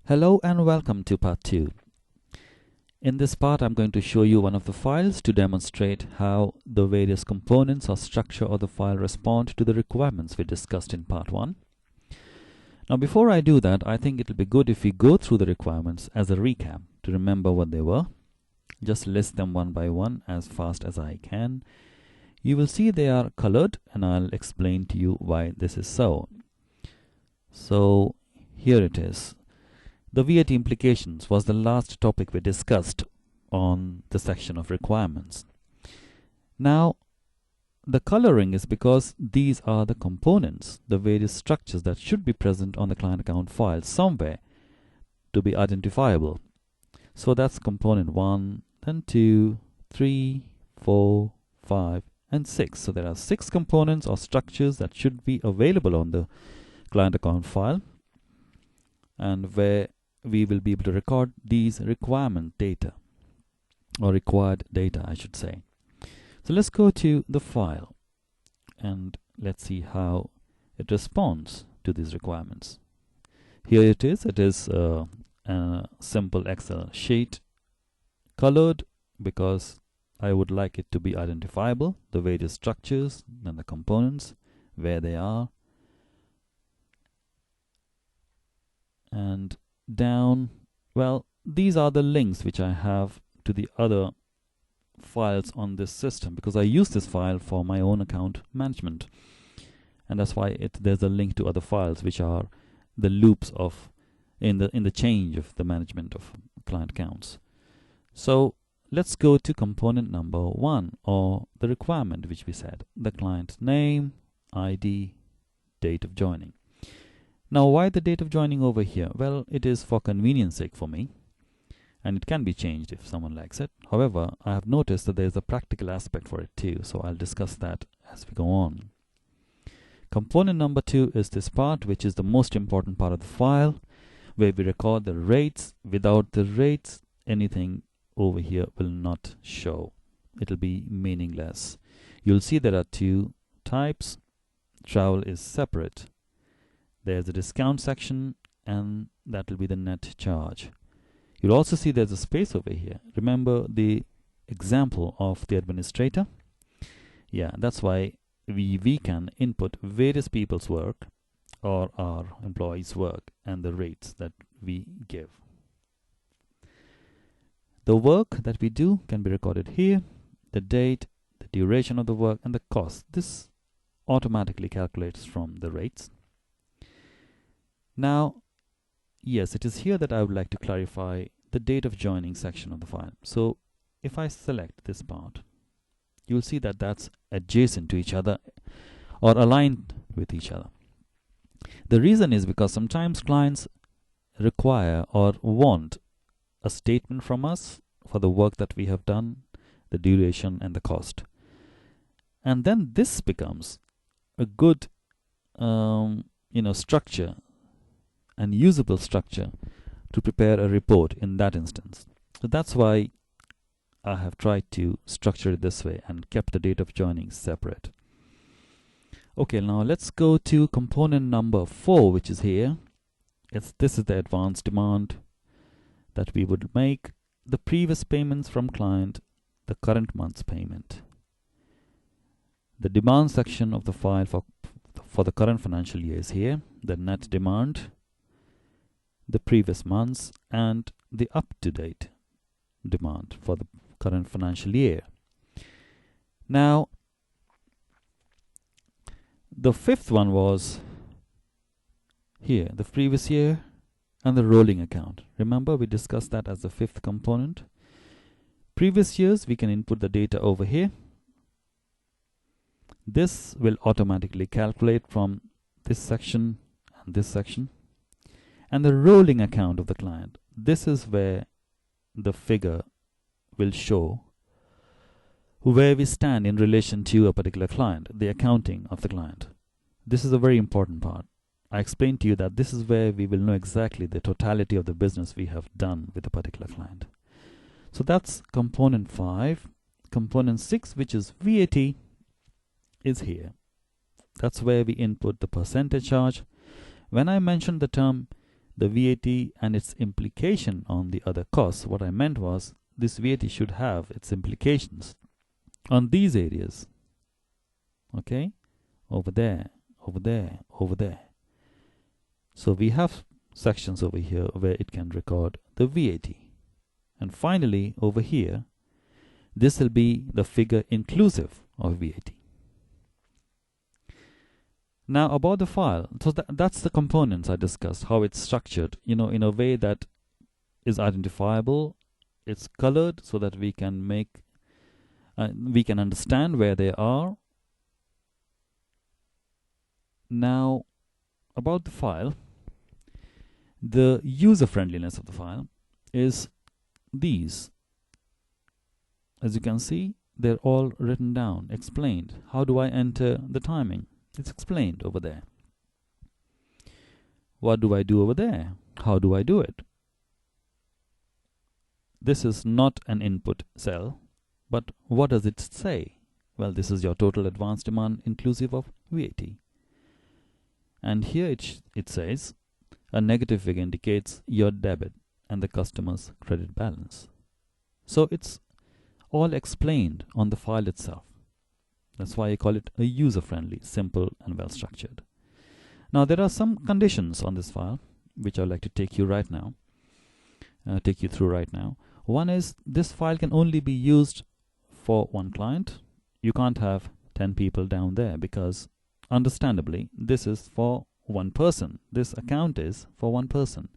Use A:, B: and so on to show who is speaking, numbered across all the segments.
A: Hello and welcome to part 2. In this part, I'm going to show you one of the files to demonstrate how the various components or structure of the file respond to the requirements we discussed in part 1. Now, before I do that, I think it will be good if we go through the requirements as a recap to remember what they were. Just list them one by one as fast as I can. You will see they are colored, and I'll explain to you why this is so. So, here it is. The VAT implications was the last topic we discussed on the section of requirements. Now, the coloring is because these are the components, the various structures that should be present on the client account file somewhere to be identifiable. So that's component 1, then 2, 3, 4, 5, and 6. So there are 6 components or structures that should be available on the client account file, and where we will be able to record these requirement data, or required data I should say. So let's go to the file and let's see how it responds to these requirements. Here it is a simple Excel sheet, colored because I would like it to be identifiable, the various structures and the components, where they are, and down, well, these are the links which I have to the other files on this system, because I use this file for my own account management, and that's why there's a link to other files which are the loops of in the change of the management of client accounts. So let's go to component number 1, or the requirement which we said, the client name, ID, date of joining. Now, why the date of joining over here? Well, it is for convenience sake for me, and it can be changed if someone likes it. However, I have noticed that there is a practical aspect for it too, so I'll discuss that as we go on. Component number 2 is this part, which is the most important part of the file, where we record the rates. Without the rates, anything over here will not show. It will be meaningless. You'll see there are 2 types. Travel is separate. There's a discount section, and that will be the net charge. You'll also see there's a space over here. Remember the example of the administrator? Yeah, that's why we can input various people's work or our employees' work and the rates that we give. The work that we do can be recorded here, the date, the duration of the work, and the cost. This automatically calculates from the rates. Now, yes, it is here that I would like to clarify the date of joining section of the file. So if I select this part, you'll see that that's adjacent to each other or aligned with each other. The reason is because sometimes clients require or want a statement from us for the work that we have done, the duration and the cost. And then this becomes a good structure and usable structure to prepare a report in that instance. So that's why I have tried to structure it this way and kept the date of joining separate. Okay, now let's go to component number 4, which is here. This is the advance demand that we would make, the previous payments from client, the current month's payment. The demand section of the file for the current financial year is here, the net demand, the previous months, and the up-to-date demand for the current financial year. Now, the 5th one was here, the previous year and the rolling account. Remember, we discussed that as the 5th component. Previous years, we can input the data over here. This will automatically calculate from this section and this section. And the rolling account of the client, this is where the figure will show where we stand in relation to a particular client, the accounting of the client. This is a very important part. I explained to you that this is where we will know exactly the totality of the business we have done with a particular client. So that's component 5. Component 6, which is VAT, is here. That's where we input the percentage charge. When I mentioned the term the VAT and its implication on the other costs. What I meant was this VAT should have its implications on these areas. Okay, over there, over there, over there. So we have sections over here where it can record the VAT. And finally, over here, this will be the figure inclusive of VAT. Now about the file, so that's the components I discussed, how it's structured, in a way that is identifiable. It's colored so that we can understand where they are. Now about the file, the user friendliness of the file is these. As you can see, they're all written down, explained. How do I enter the timing? It's explained over there. What do I do over there? How do I do it? This is not an input cell, but what does it say? Well, this is your total advance demand inclusive of VAT. And here it says a negative figure indicates your debit and the customer's credit balance. So it's all explained on the file itself. That's why I call it a user-friendly, simple and well-structured. Now there are some conditions on this file which I'd like to take you through right now. One is this file can only be used for one client. You can't have 10 people down there because understandably this is for one person. This account is for one person.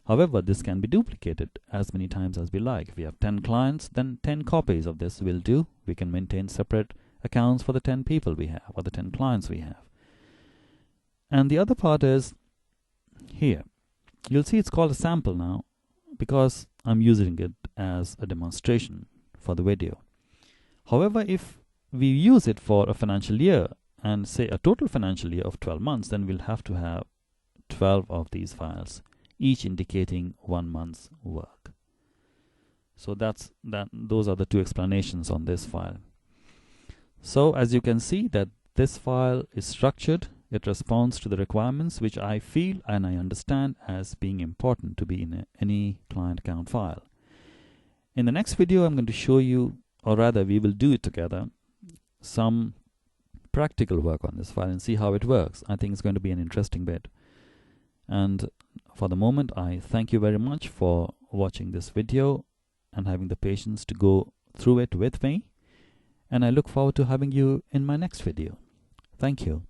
A: However, this can be duplicated as many times as we like. If we have 10 clients, then 10 copies of this will do. We can maintain separate accounts for the 10 people we have or the 10 clients we have. And the other part is here. You'll see it's called a sample now because I'm using it as a demonstration for the video. However, if we use it for a financial year and say a total financial year of 12 months, then we'll have to have 12 of these files, each indicating 1 month's work. So those are the two explanations on this file. So as you can see that this file is structured. It responds to the requirements which I feel and I understand as being important to be in any client account file. In the next video, I'm going to show you, or rather we will do it together, some practical work on this file and see how it works. I think it's going to be an interesting bit. And for the moment, I thank you very much for watching this video and having the patience to go through it with me. And I look forward to having you in my next video. Thank you.